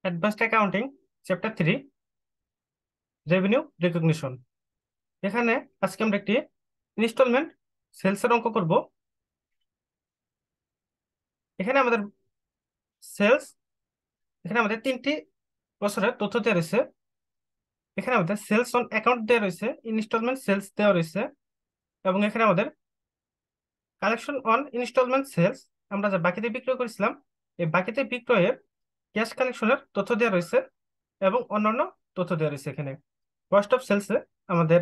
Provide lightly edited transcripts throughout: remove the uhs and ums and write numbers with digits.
Advanced accounting chapter 3 revenue recognition. এখানে আজকে আমরা একটি ইনস্টলমেন্ট সেলসের অঙ্ক করব। এখানে আমাদের সেলস এখানে আমাদের 3টি বছরের তথ্য দেওয়া রয়েছে। এখানে আমাদের সেলস অন অ্যাকাউন্ট দেওয়া রয়েছে, ইনস্টলমেন্ট সেলস দেওয়া রয়েছে, এবং এখানে আমাদের কালেকশন অন ইনস্টলমেন্ট সেলস, আমরা যা বাকিতে বিক্রয় করেছিলাম এই বাকিতে বিক্রয়ের ক্যাশ কালেকশনের তথ্য দেওয়া রয়েছে এবং অন্যান্য তথ্য দেওয়া রয়েছে। এখানে কস্ট অফ সেলসে আমাদের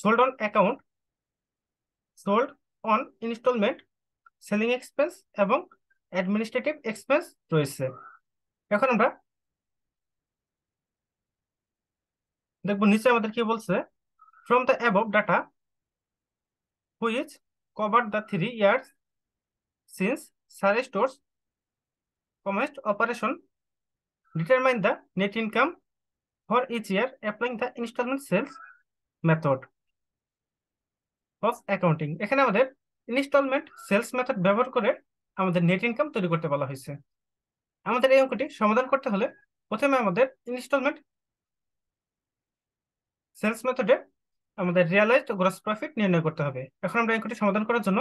sold on account, sold on instalment, selling expense এবং অ্যাডমিনিস্ট্রেটিভ এক্সপেন্স রয়েছে। এখন আমরা দেখবো নিচে আমাদের কি বলছে। From the above data which cover the 3 years since Sar Stores commenced operation, determine the net income for each year applying the installment sales method of accounting। এখানে আমাদের ইনস্টলমেন্ট সেলস মেথড ব্যবহার করে আমাদের নেট ইনকাম তৈরি করতে বলা হয়েছে। আমাদের এই অঙ্কটি সমাধান করতে হলে প্রথমে আমাদের ইনস্টলমেন্ট সেলস মেথডে আমাদের রিয়ালাইজড গ্রস প্রফিট নির্ণয় করতে হবে। এখন আমরা অঙ্কটি সমাধান করার জন্য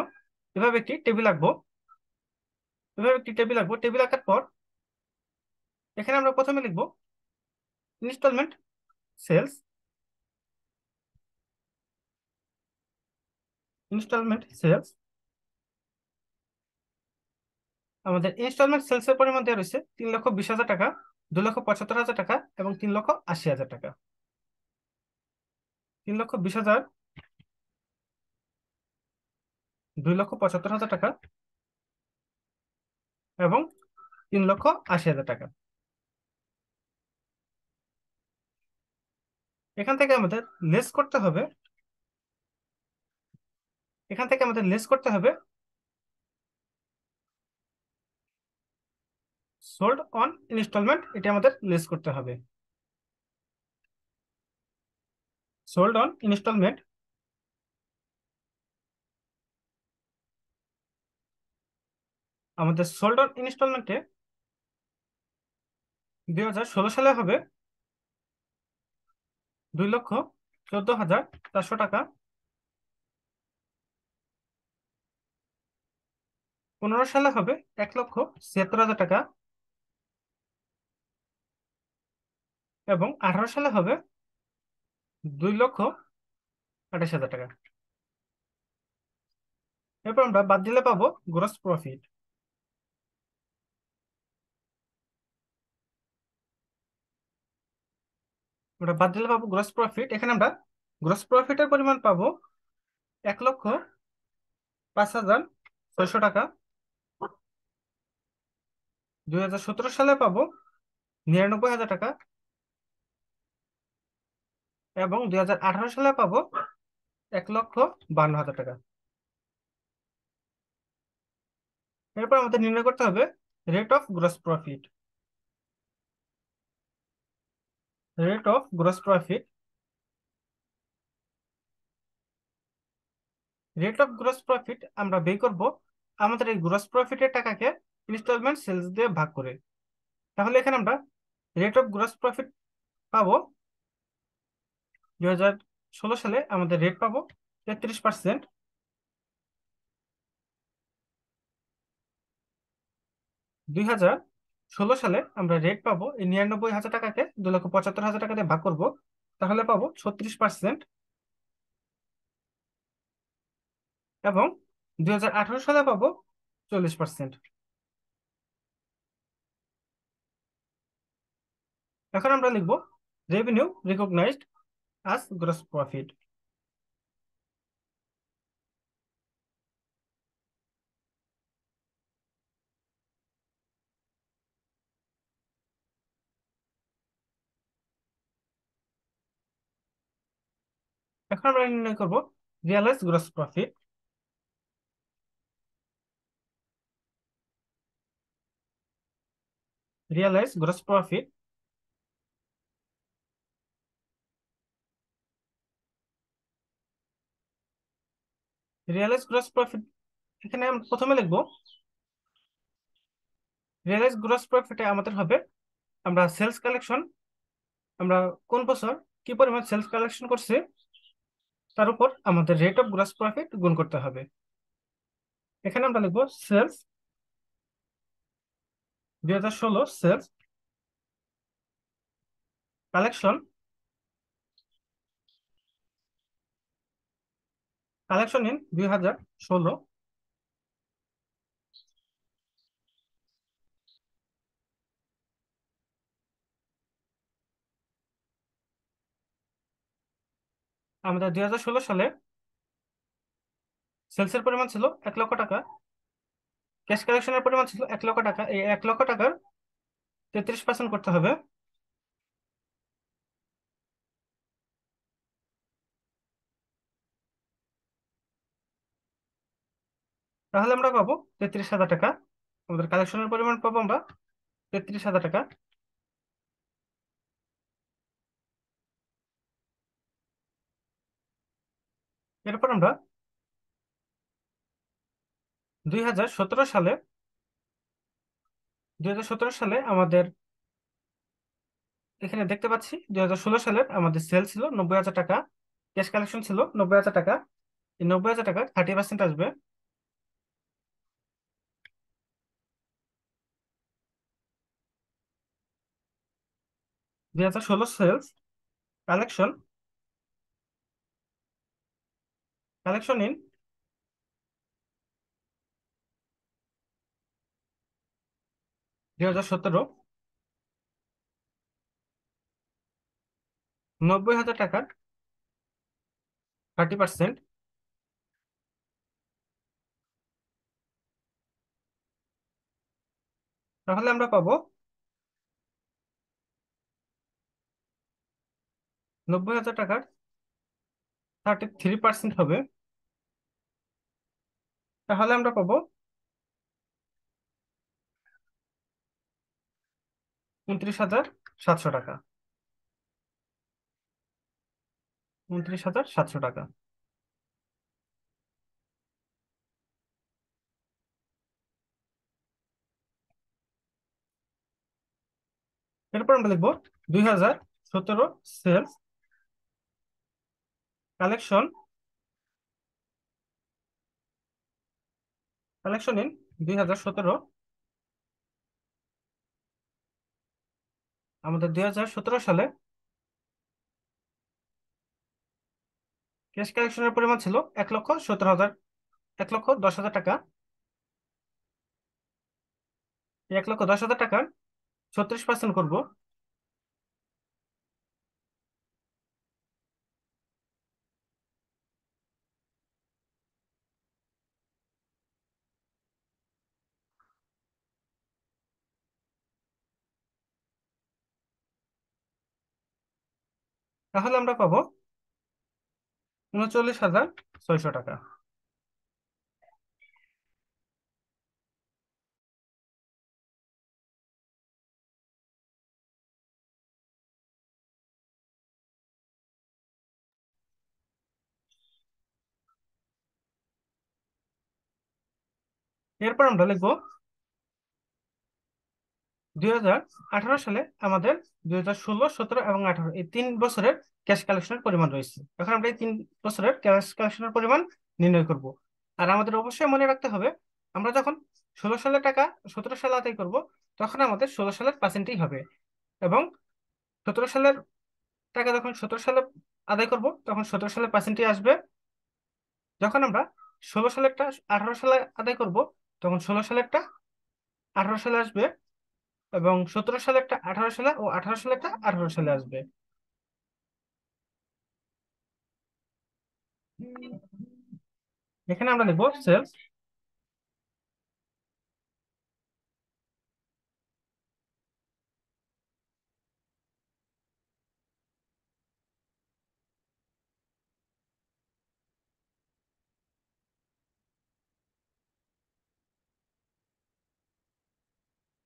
এভাবে একটি টেবিল আঁকবো। টেবিল আঁকার পর এখানে আমরা প্রথমে লিখবো ইনস্টলমেন্ট সেলস। আমাদের ইনস্টলমেন্ট সেলস এর পরিমাণ দেওয়া রয়েছে 3,20,000 টাকা, 2,75,000 টাকা এবং 3,80,000 টাকা। 3,20,000, 2,75,000 টাকা এবং 3,80,000 টাকা। এখান থেকে আমাদের লেস করতে হবে সোল্ড অন ইনস্টলমেন্ট, এটা আমাদের লেস করতে হবে। সোল্ড অন ইনস্টলমেন্ট আমাদের সোল্ড অন ইনস্টলমেন্টে 2016 সালে হবে 2,14,400 টাকা। 15 সালে হবে 1,76,000 টাকা এবং 18 সালে হবে 2,28,000 টাকা। এরপর আমরা বাদ দিলে পাবো গ্রস প্রফিট। এখানে আমরা গ্রস প্রফিটের পরিমাণ পাবো 1,05,600 টাকা। 2017 সালে পাবো 99,000 টাকা এবং 2018 সালে পাবো 1,52,000 টাকা। এরপর আমাদের নির্ণয় করতে হবে rate of gross profit. Rate of gross profit আমরা বের করব আমাদের এই গ্রস প্রফিটের টাকাকে ইনস্টলমেন্ট সেলস দিয়ে ভাগ করে। তাহলে এখানে আমরা রেট অফ গ্রস প্রফিট পাবো 2016 সালে আমাদের রেট পাবো 33%। 2016 সালে আমরা রেট পাবো এই 99,000 টাকাকে 2,75,000 টাকা দিয়ে ভাগ করবো, তাহলে পাবো 36%। এবং 2018 সালে পাবো 40%। এখন আমরা লিখবো রেভিনিউ রিকগনাইজড আজ গ্রস প্রফিট। এখন আমরা নির্ণয় করব realise gross profit. Realise gross profit realise gross profit এখানে আমরা প্রথমে লিখবো রিয়ালাইজ গ্রস প্রফিটে আমাদের হবে আমরা সেলস কালেকশন, আমরা কোন বছর কি পরিমাণ সেলস কালেকশন করছি তার উপর আমাদের রেট অফ গ্রস প্রফিট গুণ করতে হবে। এখানে আমরা লিখবো sales 2016 sales collection, collection in 2016। আমাদের 2016 সালে সেলসের পরিমাণ ছিল 1 লক্ষ টাকা, ক্যাশ কালেকশনের পরিমাণ ছিল 1 লক্ষ টাকা। এই 1 লক্ষ টাকার 33% করতে হবে। তাহলে আমরা পাবো 33,000 টাকা। আমাদের কালেকশনের পরিমাণ পাবো আমরা 33,000 টাকা। এরপর আমরা 2017 সালে 2017 সালে আমাদের এখানে দেখতে পাচ্ছি 2016 সালের আমাদের সেল ছিল 90,000 টাকা, ক্যাশ কালেকশন ছিল 90,000 টাকা। এই 90,000 টাকা 30% আসবে। 2016 সেলস কালেকশন, কালেকশন ইন 2017, 90,000 টাকার 30%। তাহলে আমরা পাবো 90,000 টাকার 33% হবে। তাহলে আমরা পাবো 29,700 টাকা। 29,700 টাকা। এরপর আমরা লিখবো 2017 সেলস কালেকশন, কালেকশন ইন 2017। আমাদের 2017 সালে ক্যাশ কালেকশনের পরিমাণ ছিল 1,17,000, 1,10,000 টাকা। 1,10,000 টাকার 36% করবো। তাহলে আমরা পাবো 39,600 টাকা। এরপর আমরা লিখবো 2018 সালে আমাদের 2016, 17 এবং 18 এই 3 বছরের ক্যাশ কালেকশনের পরিমাণ রয়েছে। এখন আমরা এই 3 বছরের ক্যাশ কালেকশনের পরিমাণ নির্ণয় করব। আর আমাদের অবশ্যই মনে রাখতে হবে, আমরা যখন 16 সালের টাকা 17 সালে আদায় করব, তখন আমাদের 16 সালের পার্সেন্টেই হবে। এবং 17 সালের টাকা যখন 17 সালে আদায় করব, তখন 17 সালের পার্সেন্টেই আসবে। যখন আমরা 16 সালেরটা 18 সালে আদায় করব, তখন 16 সালেরটা 18 সালে আসবে। এবং 17 সালেরটা 18 সালে ও 18 সালেরটা 18 সালে আসবে। এখানে আমরা লিখবো সেলস,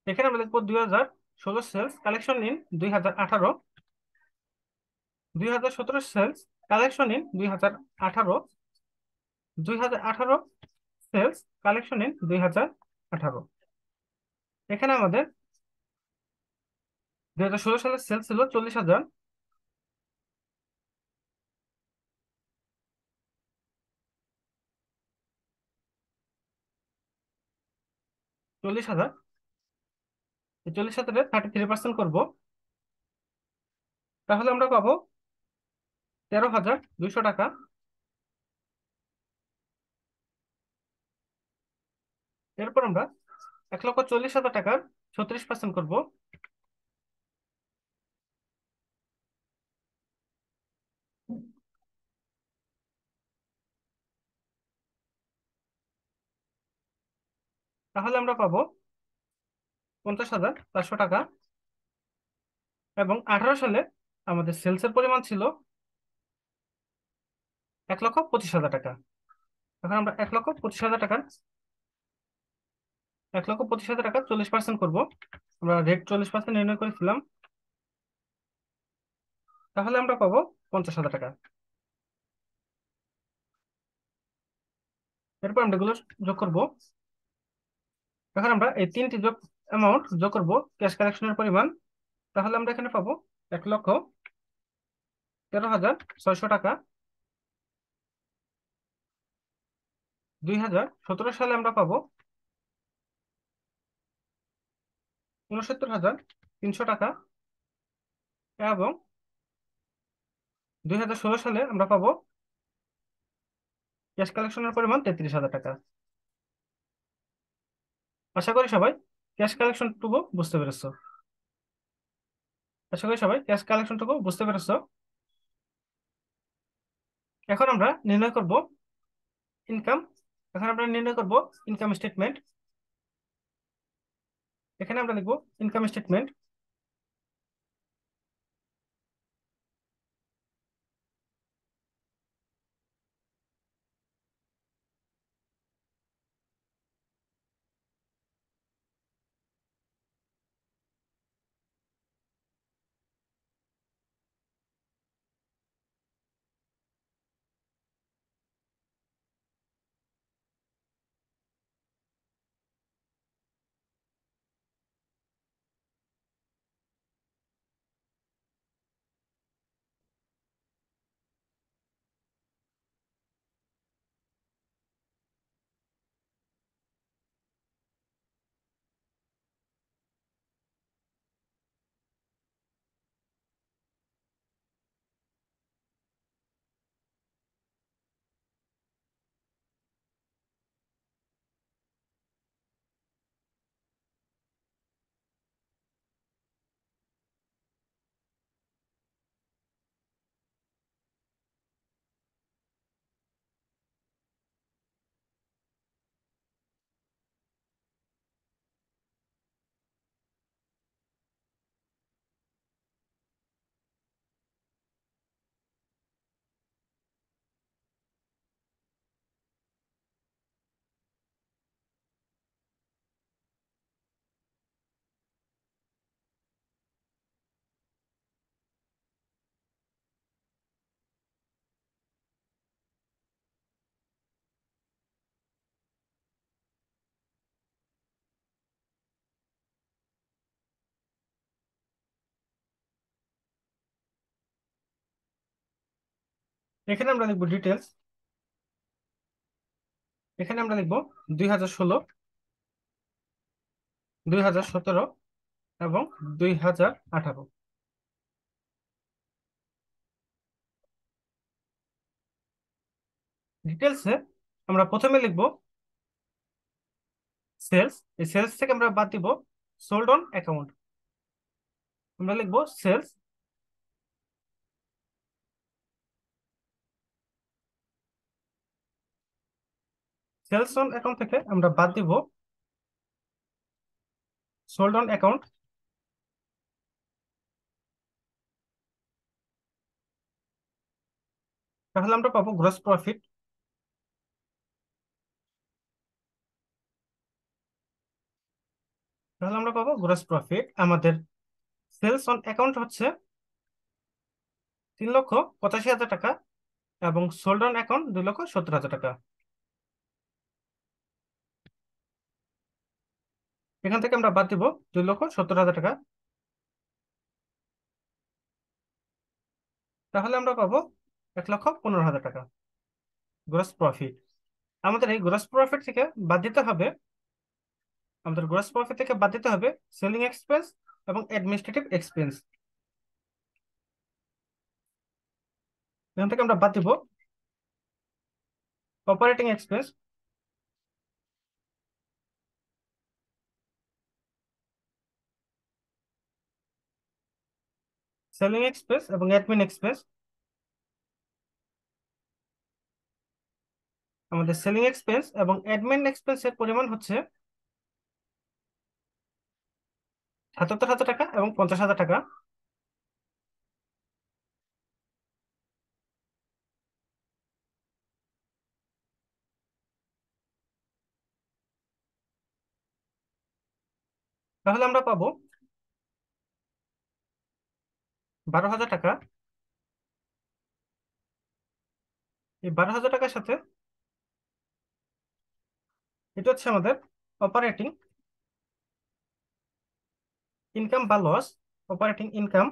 এখানে আমরা লিখবো 2016 sales collection in 2018, 2017 sales collection in 2018, 2018 sales collection in 2018। এখানে আমাদের 2016 সালে সেলস ছিল 40,000, 40,000, এই 40,000 33% করব, তাহলে আমরা পাবো 13,200 টাকা। এরপর আমরা 1,40,000 টাকার 36% করব, তাহলে আমরা পাবো 50,400 টাকা। এবং 18 সালে আমাদের সেলসের পরিমাণ ছিল 1,25,000 টাকা। এখন আমরা 1,25,000 টাকার 40% করবো। আমরা রেট 40% নির্ণয় করেছিলাম, তাহলে আমরা পাবো 50,000 টাকা। এরপর আমরা এগুলো যোগ করব। এখন আমরা এই তিনটি অ্যামাউন্ট যোগ করব ক্যাশ কালেকশনের পরিমাণ, তাহলে আমরা এখানে পাবো 1,13,600 টাকা। 2017 সালে আমরা পাবো 69,300 টাকা। এবং 2016 সালে আমরা পাবো ক্যাশ কালেকশনের পরিমাণ 33,000 টাকা। আশা করি সবাই ক্যাশ কালেকশনটুকু বুঝতে পেরেছো। আশা করি সবাই ক্যাশ কালেকশনটুকু বুঝতে পেরেছো। এখন আমরা নির্ণয় করব ইনকাম। এখন আমরা নির্ণয় করব ইনকাম স্টেটমেন্ট। এখানে আমরা লিখব ইনকাম স্টেটমেন্ট। এখানে আমরা লিখব ডিটেলস। এখানে আমরা লিখব 2016, 2017 এবং 2018। ডিটেলসে আমরা প্রথমে লিখব সেলস। এই সেলস থেকে আমরা বাদ দিব সোল্ড অন অ্যাকাউন্ট। আমরা লিখব সেলস সেলস অন অ্যাকাউন্ট থেকে আমরা বাদ দিব সোল্ড অন অ্যাকাউন্ট। তাহলে আমরা পাবো গ্রস প্রফিট। তাহলে আমরা পাবো গ্রস প্রফিট। আমাদের সেলস অন অ্যাকাউন্ট হচ্ছে 3,85,000 টাকা এবং সোল্ড অন অ্যাকাউন্ট 2,70,000 টাকা। এখান থেকে আমরা বাদ দিব 2,70,000 টাকা। তাহলে আমরা পাবো 1,15,000 টাকা গ্রস প্রফিট। আমাদের এই গ্রস প্রফিট থেকে বাদ দিতে হবে সেলিং এক্সপেন্স এবং অ্যাডমিনিস্ট্রেটিভ এক্সপেন্স। এখান থেকে আমরা বাদ দিব অপারেটিং এক্সপেন্স, সেলিং এক্সপেন্স এবং অ্যাডমিন এক্সপেন্স। আমাদের সেলিং এক্সপেন্স এবং অ্যাডমিন এক্সপেন্সের পরিমাণ হচ্ছে 77,000 টাকা এবং 50,000 টাকা। তাহলে আমরা পাবো 12,000 টাকা। এই 12,000 টাকার সাথে এটা হচ্ছে আমাদের অপারেটিং ইনকাম বা লস, অপারেটিং ইনকাম।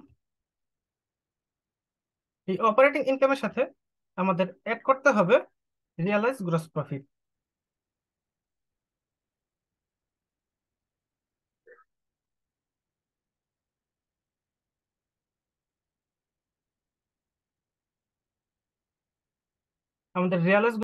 এই অপারেটিং ইনকামের সাথে আমাদের অ্যাড করতে হবে রিয়ালাইজ গ্রস প্রফিট। আমাদের রিয়ালাইজ